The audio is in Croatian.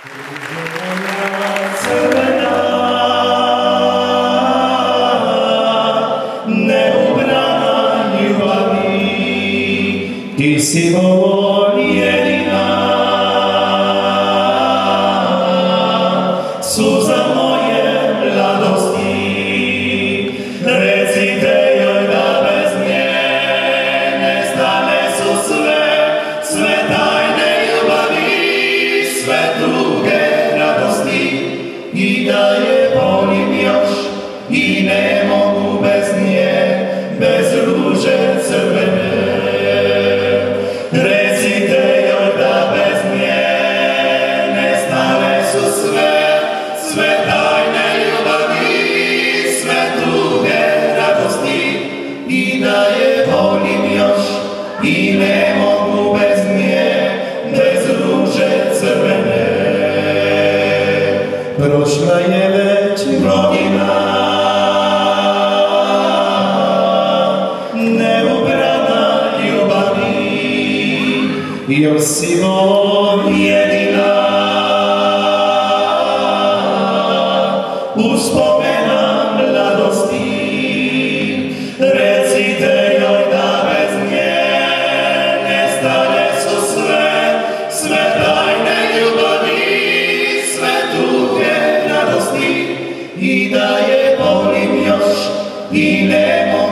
Ti si jedina, suza moje mladosti, recite joj da bez nje nestane su sve tajne ljubavi, sve tuge radosti, i da je volim još i ne mogu bez nje, bez ruže crvene. Recite joj da bez nje nestale su sve tajne ljubavi, sve tuge radosti, i da je volim još i ne mogu bez nje, bez ruže crvene. Prošla je već godina, neobrana ljubavi, još si jedina, uspomena mladosti. Recite joj da bez nje nestale su sve tajne ljubavi, sve tuge radosti, i da je volim još i ne mogu